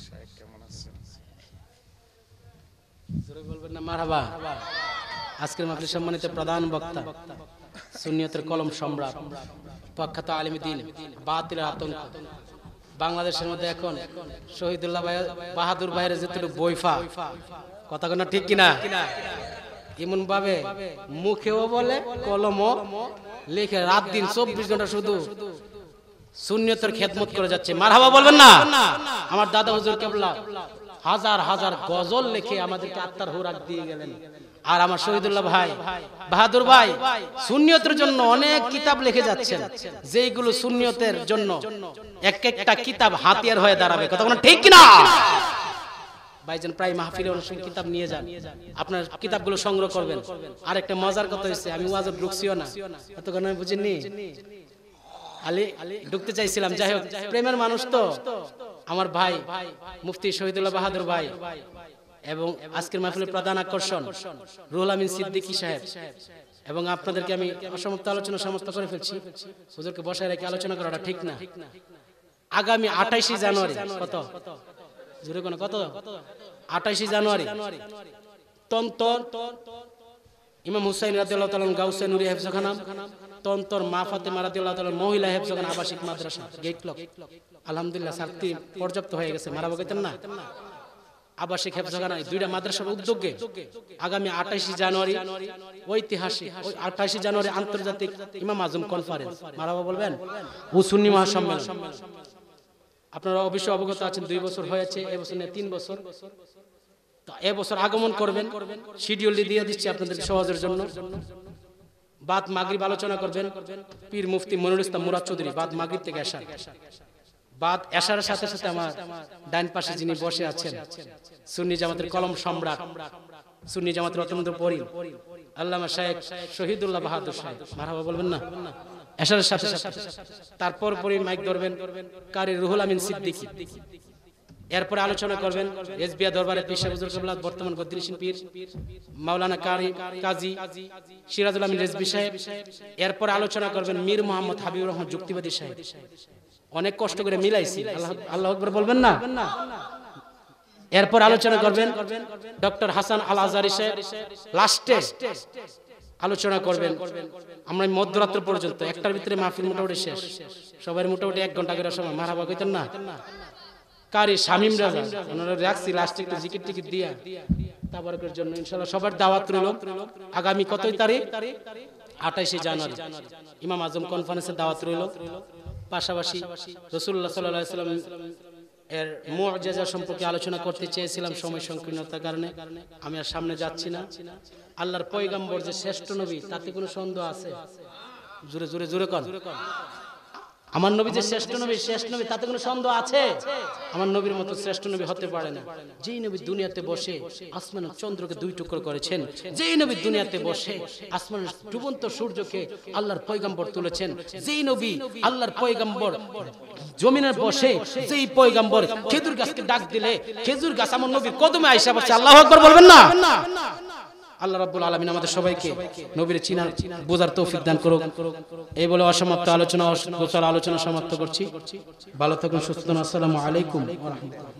শায়েখ কেমন আছেন? জোরে বলবেন না মারহাবা। আজকের মাহফিলের সম্মানিত প্রধান বক্তা, সুন্নিয়তের কলম সম্রাট, প্রখ্যাত আলেম দ্বীন, বাতিলের আতঙ্ক। বাংলাদেশের মধ্যে এখন শহীদুল্লাহ বাহাদুর ভাইয়ের যেটুকু বইফা, কথা কোন ঠিক কিনা? এমন ভাবে মুখেও বলে, কলমও লিখে, রাত দিন 24 ঘন্টা শুধু সুন্নিয়তের খেদমত করে যাচ্ছে। মারহাবা বলবেন না? আমার দাদা হুজুর কেবলা হাজার হাজার গজল লিখে আমাদেরকে আত্মার হুরাক দিয়ে গেলেন। আর আমার শহীদুল্লাহ ভাই, বাহাদুর ভাই সুন্নিয়তের জন্য অনেক কিতাব লিখে যাচ্ছেন, যেগুলো সুন্নিয়তের জন্য এক একটা কিতাব হাতিয়ার হয়ে দাঁড়াবে। কথা কোন ঠিক কিনা? ভাইজান প্রায় মাহফিলে অনেক কিতাব নিয়ে যান, আপনার কিতাবগুলো সংগ্রহ করবেন। আর একটা মজার কথা হচ্ছে, আমি ওয়াজে ঢুকছিও না, এতক্ষণ আমি বুঝিনি, আলী ঢুকতে চাইছিলাম। যাই হোক, প্রেমের মানুষ তো আমার ভাই মুফতি শহীদুল্লাহ বাহাদুর ভাই এবং আজকের মাহফিলের প্রধান আকর্ষণ রুহুল আমিন সিদ্দিকী সাহেব, এবং আপনাদেরকে আমি অসমাপ্ত আলোচনা সমাপ্ত করে ফেলছি। হুজুরকে বসায় রেখে আলোচনা করাটা ঠিক না। আগামী 28 জানুয়ারি, কত জোরে কোন কত 28 জানুয়ারি তন্তর ইমাম হুসাইন রাদিয়াল্লাহু তাআলা গাউসে নূরি হেফজখানা, তন্তর মা ফাতেমা রাদিয়াল্লাহু তাআলা মহিলা হেফজখানা আবাসিক মাদ্রাসা গেট লক। আলহামদুলিল্লাহ ছাত্রী পর্যাপ্ত হয়ে গেছে, মারাবা কইতেন না? আবাসিক হেফজখানা দুইটা মাদ্রাসার উদ্যোগে আগামী 28 জানুয়ারি ঐতিহাসিক 28 জানুয়ারি আন্তর্জাতিক ইমাম আজম কনফারেন্স, মারাবা বলবেন, ও সুন্নি মহাসম্মেলন। আপনারা অবশ্যই অবগত আছেন, 2 বছর হয়েছে, এবছর নিয়ে 3 বছর। তো এবছর আগমন করবেন, শিডিউল দিয়ে দিচ্ছি আপনাদের সহজের জন্য। বাদ মাগরিব আলোচনা করবেন পীর মুফতি মনিরুল ইসলাম মুরাদ চৌধুরী, বাদ মাগরিব থেকে এশা। বাদ এশার সাথে সাথে আমার ডান পাশে যিনি বসে আছেন, সুন্নি জামাতের কলম সম্রাট, সুন্নি জামাতের অত্যন্ত পরি আল্লামা শায়েখ শহীদুল্লাহ বাহাদুর সাহেব, মারহাবা বলবেন না? এশার সাথে সাথে তারপর পরই মাইক ধরবেন কারি রুহুল আমিন সিদ্দিকী। এরপরে আলোচনা করবেন এসবিয়া দরবারে পীর সাহেব হুজুর কিবলা বর্তমান গদ্দিনিসিন পীর মাওলানা কাজী সিরাজুল আমিন রেজভী সাহেব। এরপরে আলোচনা করবেন মীর মোহাম্মদ হাবিবুর রহমান যুক্তিবাদী সাহেব। অনেক কষ্ট করে মিলাইছি, আল্লাহু আকবার বলবেন না? এরপর আলোচনা করবেন ডক্টর হাসান আল আজহারী সাহেব। লাস্টে আলোচনা করবেন আমরা মধ্যরাত্র পর্যন্ত, একটার ভিতরে মাহফিল মোটামুটি শেষ, সবার মোটামুটি 1 ঘন্টা করে সময়, মারহাবা কইতেন না? কারি শামীম রাজা ওনারা রাখছি লাস্টে একটু জিকির টিকিট দিয়া তাবারকের জন্য। ইনশাআল্লাহ সবার দাওয়াত রইল। আগামী কতই তারিখ? 28 জানুয়ারি ইমাম আজম কনফারেন্সের দাওয়াত রইল। পাশাপাশি রাসূলুল্লাহ সাল্লাল্লাহু আলাইহি ওয়াসাল্লাম এর মুআজিজা সম্পর্কে আলোচনা করতে চেয়েছিলাম, সময় সংকীর্ণতার কারণে আমি আর সামনে যাচ্ছি না। আল্লাহর পয়গম্বর যে শ্রেষ্ঠ নবী, তাতে কোনো সন্দেহ আছে? জোরে জোরে জোরে কোন, আমার নবী যে শ্রেষ্ঠ নবী, তাতে কোনো সন্দেহ আছে? আমার নবীর মতো শ্রেষ্ঠ নবী হতে পারে না। যেই নবী দুনিয়াতে বসে আসমানের চন্দ্রকে 2 টুকরো করেছেন, যেই নবী দুনিয়াতে বসে আসমানের ডুবন্ত সূর্যকে আল্লাহর পয়গম্বর তুলেছেন, যেই নবী আল্লাহর পয়গম্বর জমিনের বসে, যেই পয়গম্বর খেজুর গাছকে ডাক দিলে খেজুর গাছ আমার নবীর কদমে আয়েশা বসে। আল্লাহু আকবার বলবেন না? আল্লাহ রাব্বুল আলামিন আমাদের সবাইকে নবীর চিনার বোঝার তৌফিক দান করুক। এই বলে অসমাপ্ত আলোচনা আলোচনা সমাপ্ত করছি। ভালো থাকুন, সুস্থ থাকুন। আসসালামু আলাইকুম ওয়া রাহমাতুল্লাহ।